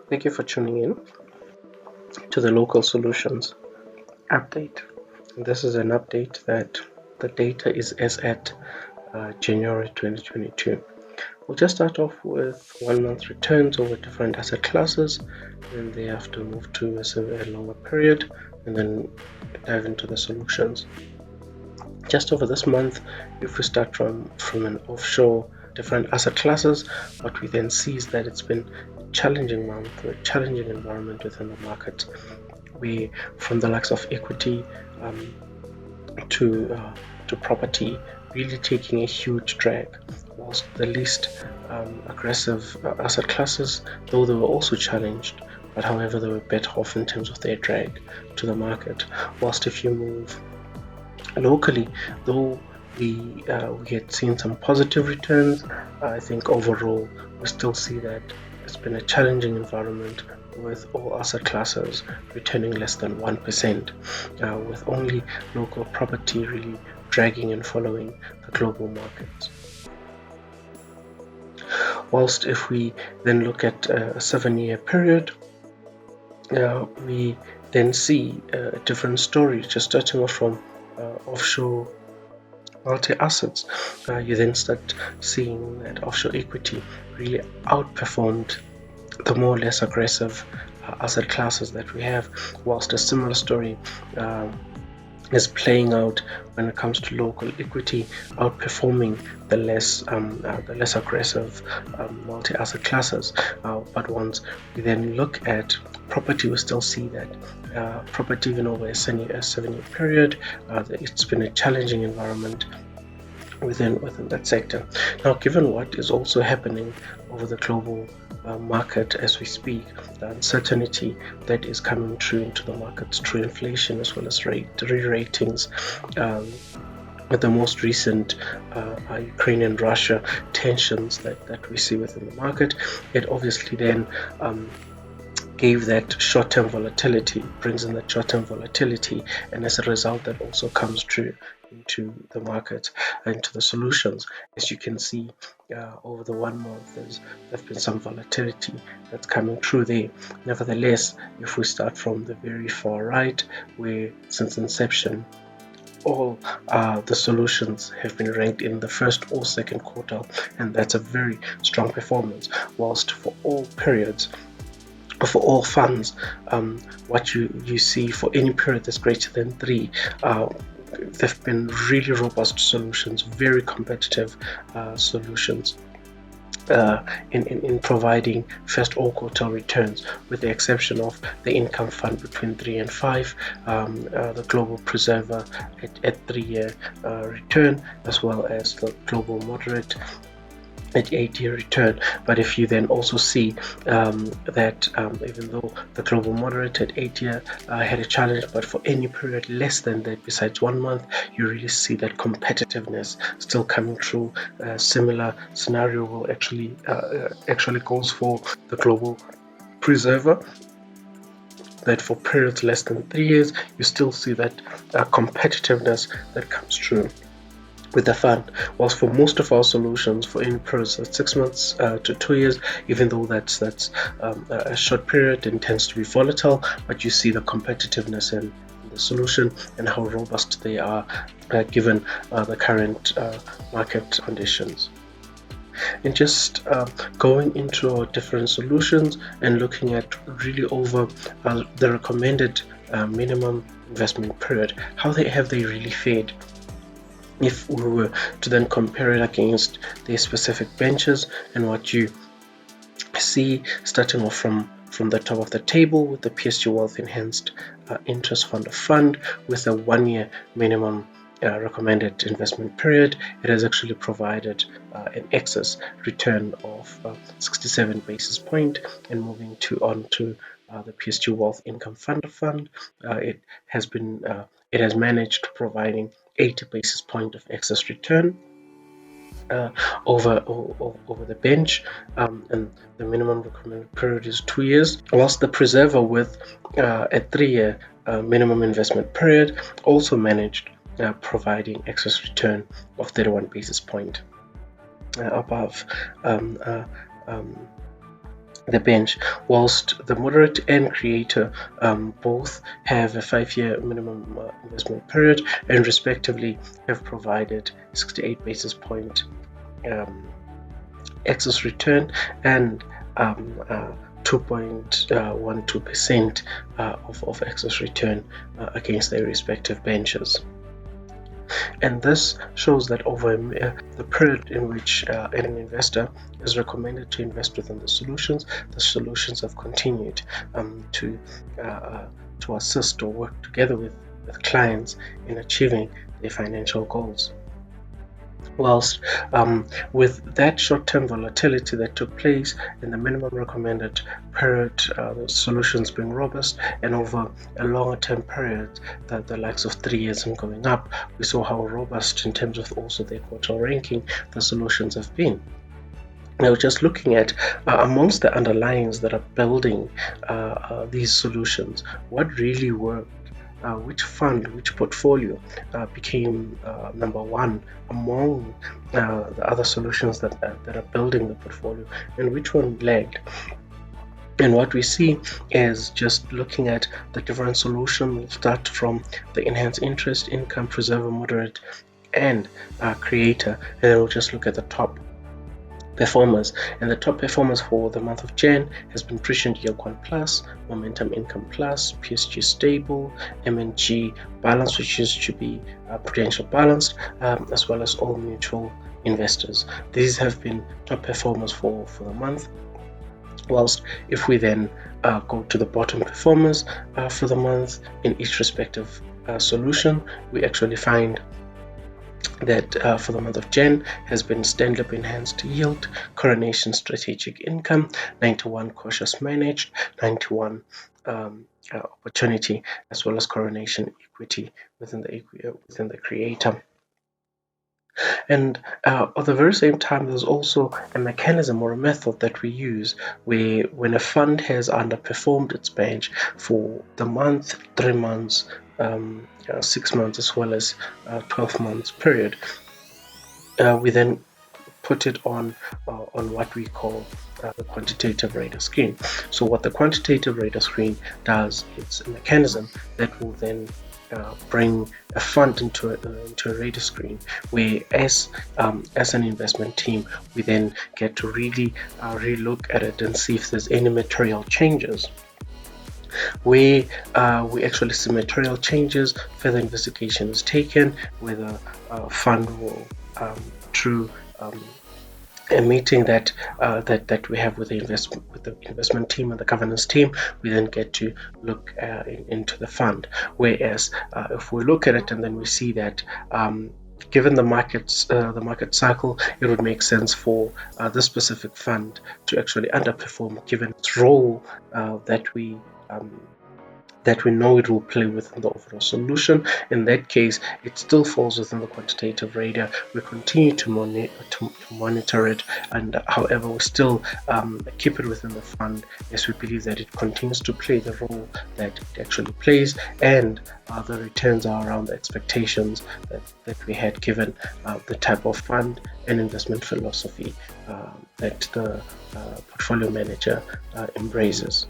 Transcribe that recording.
Thank you for tuning in to the Local Solutions update. This is an update that the data is as at January 2022. We'll just start off with 1 month returns over different asset classes, and thereafter move to a longer period, and then dive into the solutions. Just over this month, if we start from an offshore different asset classes, what we then see is that it's been a challenging month, a challenging environment within the market. We, from the likes of equity to property, really taking a huge drag, whilst the least aggressive asset classes, though they were also challenged, but however they were better off in terms of their drag to the market. Whilst if you move locally, though we had seen some positive returns, I think overall we still see that it's been a challenging environment with all asset classes returning less than 1%, with only local property really dragging and following the global markets. Whilst if we then look at a 7-year period, we then see a different story, just starting off from offshore multi-assets. You then start seeing that offshore equity really outperformed the more or less aggressive asset classes that we have, whilst a similar story is playing out when it comes to local equity outperforming the less aggressive multi-asset classes. But once we then look at property, we still see that property, even over a 7-year period, it's been a challenging environment within that sector. Now, given what is also happening over the global market as we speak, the uncertainty that is coming through into the markets through inflation as well as re-ratings, with the most recent Ukraine and Russia tensions that we see within the market, it obviously then gave that short-term volatility, brings in that short-term volatility, and as a result that also comes through into the market, into the solutions. As you can see, over the 1 month there's been some volatility that's coming through there. Nevertheless, if we start from the very far right, where since inception all the solutions have been ranked in the first or second quartile, and that's a very strong performance. Whilst for all periods, for all funds, what you see for any period that's greater than 3, they've been really robust solutions, very competitive solutions in providing first or quartile returns, with the exception of the income fund between 3 and 5, the global preserver at 3-year return, as well as the global moderate at 8-year return. But if you then also see that even though the global moderate at 8-year had a challenge, but for any period less than that besides 1 month, you really see that competitiveness still coming through. Similar scenario will actually goes for the global preserver, that for periods less than 3 years you still see that competitiveness that comes through with the fund. Whilst for most of our solutions, for any periods of 6 months to 2 years, even though that's a short period and tends to be volatile, but you see the competitiveness in the solution and how robust they are given the current market conditions. And just going into our different solutions and looking at really over the recommended minimum investment period, how have they really fared? If we were to then compare it against the specific benches, and what you see starting off from the top of the table with the PSG Wealth Enhanced Interest Fund of Fund with a 1-year minimum recommended investment period, it has actually provided an excess return of 67 basis point. And moving on to the PSG Wealth Income Fund of Fund, it has managed providing 80 basis point of excess return over the bench, and the minimum recommended period is 2 years, whilst the preserver with a 3-year minimum investment period also managed providing excess return of 31 basis point above the bench, whilst the moderate and creator both have a 5-year minimum investment period and respectively have provided 68 basis point excess return and 2.12% of excess return against their respective benches. And this shows that over the period in which an investor is recommended to invest within the solutions have continued to assist or work together with clients in achieving their financial goals. Whilst with that short-term volatility that took place in the minimum recommended period, the solutions being robust, and over a longer-term period, that the likes of 3 years and going up, we saw how robust in terms of also their quartile ranking the solutions have been. Now, just looking at amongst the underlyings that are building these solutions, what really worked, which fund, which portfolio became number one among the other solutions that are building the portfolio, and which one lagged. And what we see is, just looking at the different solutions, we'll start from the enhanced interest, income, preserver, moderate, and creator, and then we'll just look at the top performers. And the top performers for the month of Jan has been Prescient Yield 1 Plus, Momentum Income Plus, PSG Stable, MNG Balance, which used to be Prudential Balanced, as well as All Mutual Investors. These have been top performers for the month. Whilst if we then go to the bottom performers for the month in each respective solution, we actually find that for the month of Jan has been Stanley Enhanced Yield, Coronation Strategic Income, 91 Cautious Managed, 91 Opportunity, as well as Coronation Equity within the creator. And at the very same time, there's also a mechanism or a method that we use where, when a fund has underperformed its bench for the month, 3 months, 6 months, as well as 12 months period, we then put it on what we call the quantitative radar screen. So what the quantitative radar screen does, it's a mechanism that will then bring a fund into a radar screen, where as an investment team, we then get to really relook at it and see if there's any material changes. We actually see material changes, further investigation is taken, whether fund will through a meeting that we have with the investment team and the governance team, we then get to look into the fund. Whereas if we look at it and then we see that given the market cycle, it would make sense for this specific fund to actually underperform, given its role that we know it will play within the overall solution. In that case, it still falls within the quantitative radar. We continue to monitor it, and however, we still keep it within the fund, as we believe that it continues to play the role that it actually plays, and the returns are around the expectations that we had, given the type of fund and investment philosophy that the portfolio manager embraces.